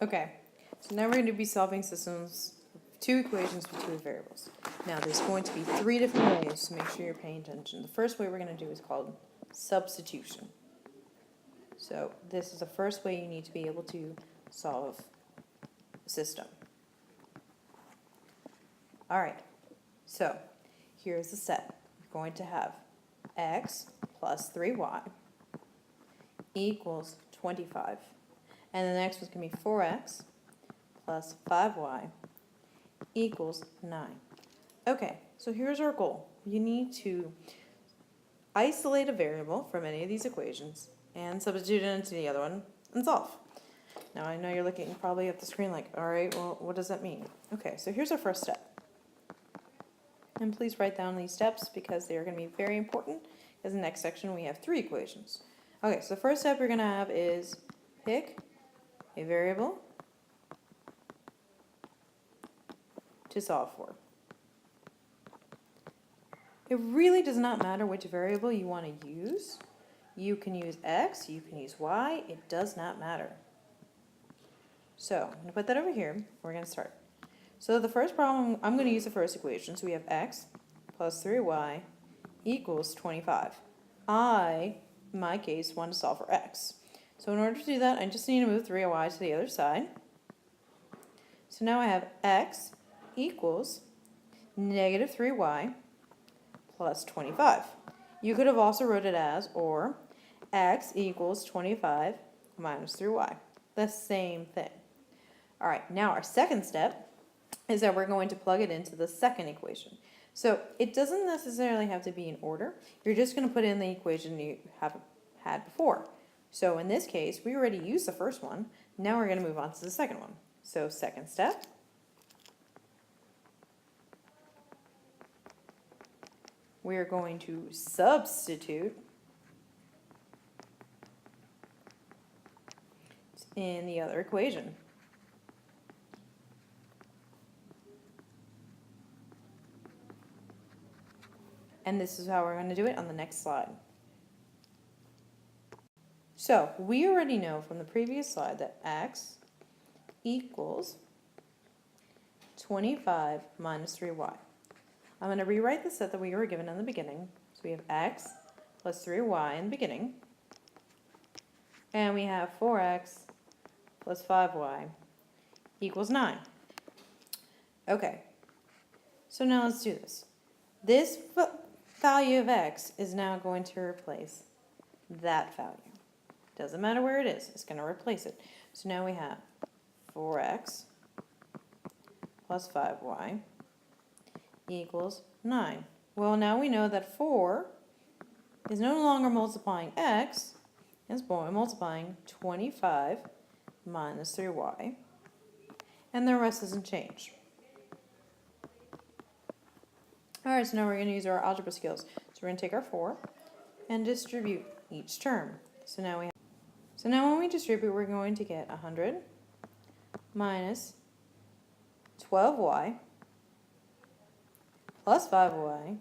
Okay, so now we're going to be solving systems, two equations with two variables. Now there's going to be three different ways, so make sure you're paying attention. The first way we're going to do is called substitution. So this is the first way you need to be able to solve a system. Alright, so here's the set. We're going to have x plus 3y equals 25. And the next one's going to be 4x plus 5y equals 9. Okay, so here's our goal. You need to isolate a variable from any of these equations and substitute it into the other one and solve. Now I know you're looking probably at the screen like, alright, well, what does that mean? Okay, so here's our first step. And please write down these steps because they are going to be very important. Because in the next section we have three equations. Okay, so the first step we're going to have is pick a variable to solve for. It really does not matter which variable you want to use. You can use x, you can use y, it does not matter. So, I'm going to put that over here. We're going to start. So the first problem, I'm going to use the first equation. So we have x plus 3y equals 25. In my case, want to solve for x. So in order to do that, I just need to move 3y to the other side. So now I have x equals negative 3y plus 25. You could have also wrote it as, or x equals 25 minus 3y. The same thing. All right, now our second step is that we're going to plug it into the second equation. So it doesn't necessarily have to be in order. You're just going to put in the equation you have had before. So in this case, we already used the first one. Now we're going to move on to the second one. So second step. We're going to substitute in the other equation. And this is how we're going to do it on the next slide. So we already know from the previous slide that x equals 25 minus 3y. I'm going to rewrite the set that we were given in the beginning. So we have x plus 3y in the beginning. And we have 4x plus 5y equals 9. Okay, so now let's do this. This value of x is now going to replace that value. Doesn't matter where it is, it's going to replace it. So now we have 4x plus 5y equals 9. Well, now we know that 4 is no longer multiplying x, it's multiplying 25 minus 3y, and the rest doesn't change. Alright, so now we're going to use our algebra skills. So we're going to take our 4 and distribute each term. So now when we distribute, we're going to get 100 minus 12y plus 5y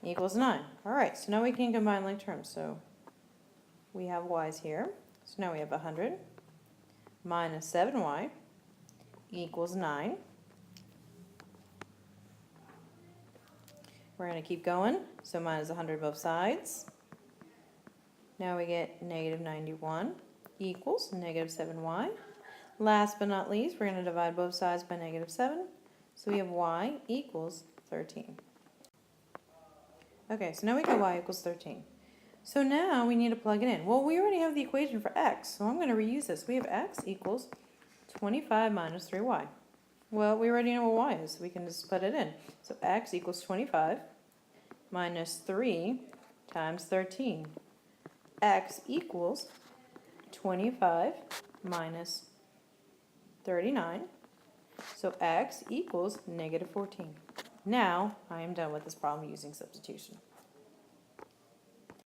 equals 9. Alright, so now we can combine like terms. So we have y's here. So now we have 100 minus 7y equals 9. We're going to keep going. So minus 100 both sides. Now we get negative 91 equals negative 7y. Last but not least, we're going to divide both sides by negative 7. So we have y equals 13. Okay, so now we got y equals 13. So now we need to plug it in. Well, we already have the equation for x, so I'm going to reuse this. We have x equals 25 minus 3y. Well, we already know what y is, so we can just put it in. So x equals 25 minus 3 times 13. X equals 25 minus 39. So x equals negative 14. Now I am done with this problem using substitution.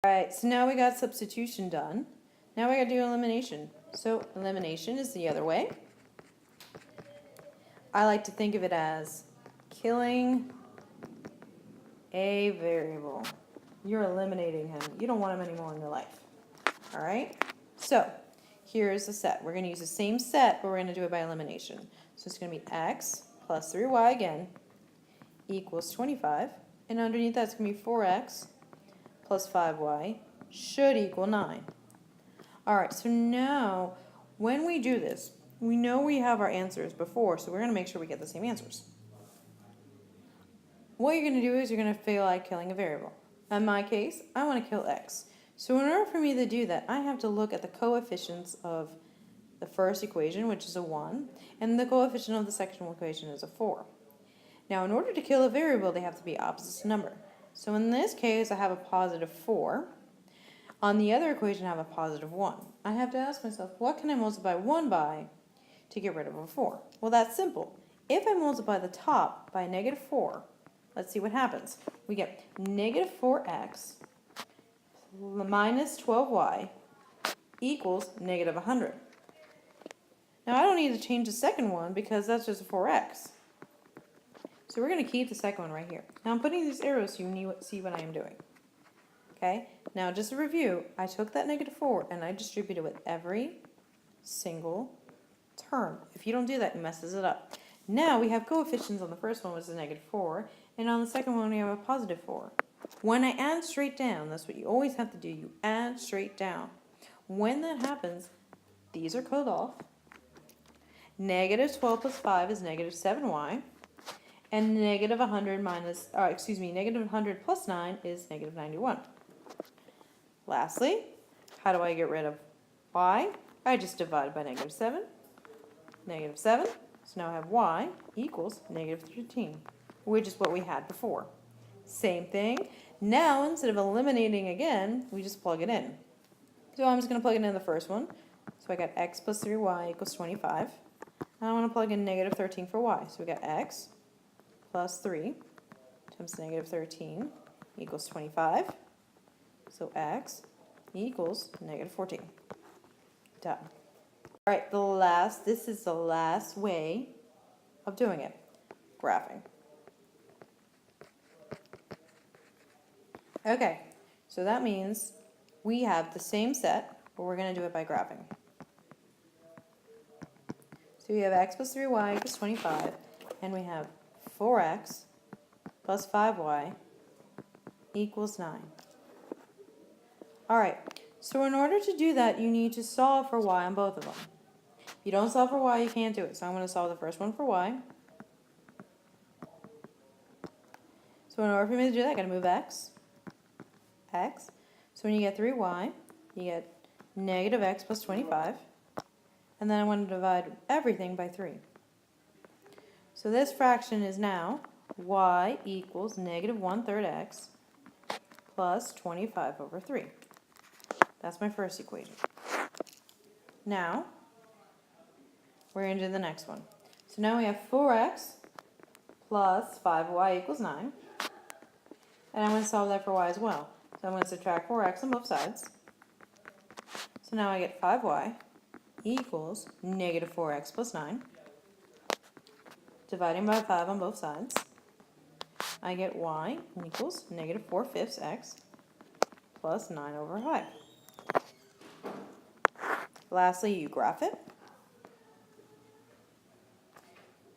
Alright, so now we got substitution done. Now we got to do elimination. So elimination is the other way. I like to think of it as killing a variable. You're eliminating him. You don't want him anymore in your life. Alright? So here's the set. We're going to use the same set, but we're going to do it by elimination. So it's going to be x plus 3y again equals 25. And underneath that's going to be 4x plus 5y should equal 9. All right, so now when we do this, we know we have our answers before, so we're going to make sure we get the same answers. What you're going to do is you're going to feel like killing a variable. In my case, I want to kill x. So in order for me to do that, I have to look at the coefficients of the first equation, which is a 1, and the coefficient of the second equation is a 4. Now, in order to kill a variable, they have to be opposite number. So in this case, I have a positive 4. On the other equation, I have a positive 1. I have to ask myself, what can I multiply 1 by to get rid of a 4? Well, that's simple. If I multiply the top by negative 4, let's see what happens. We get negative 4x minus 12y equals negative 100. Now, I don't need to change the second one because that's just a 4x. So we're going to keep the second one right here. Now, I'm putting these arrows so you see what I am doing. Okay? Now, just a review, I took that negative 4 and I distributed it with every single term. If you don't do that, it messes it up. Now, we have coefficients on the first one, which is a negative 4, and on the second one, we have a positive 4. When I add straight down, that's what you always have to do. You add straight down. When that happens, these are cut off. Negative 12 plus 5 is negative 7y. And negative 100 plus 9 is negative 91. Lastly, how do I get rid of y? I just divide by negative 7. Negative 7. So now I have y equals negative 13, which is what we had before. Same thing. Now, instead of eliminating again, we just plug it in. So I'm just going to plug it in the first one. So I got x plus 3y equals 25. And I want to plug in negative 13 for y. So we got x plus 3 times negative 13 equals 25. So x equals negative 14. Done. All right, this is the last way of doing it, graphing. Okay, so that means we have the same set, but we're going to do it by graphing. So we have x plus 3y equals 25, and we have 4x plus 5y equals 9. All right, so in order to do that, you need to solve for y on both of them. If you don't solve for y, you can't do it. So I'm going to solve the first one for y. So in order for me to do that, I got to move x. So when you get 3y, you get negative x plus 25. And then I want to divide everything by 3. So this fraction is now y equals negative 1/3 x plus 25 over 3. That's my first equation. Now, we're going to do the next one. So now we have 4x plus 5y equals 9. And I'm going to solve that for y as well. So I'm going to subtract 4x on both sides. So now I get 5y equals negative 4x plus 9. Dividing by 5 on both sides. I get y equals negative 4/5 x plus 9 over 5. Lastly, you graph it.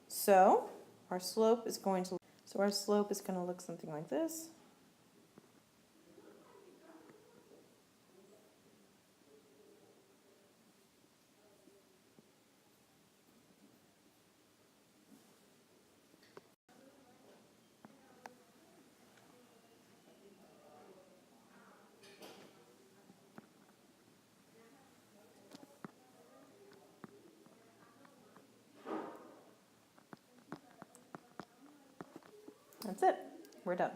So our slope is going to look something like this. That's it. We're done.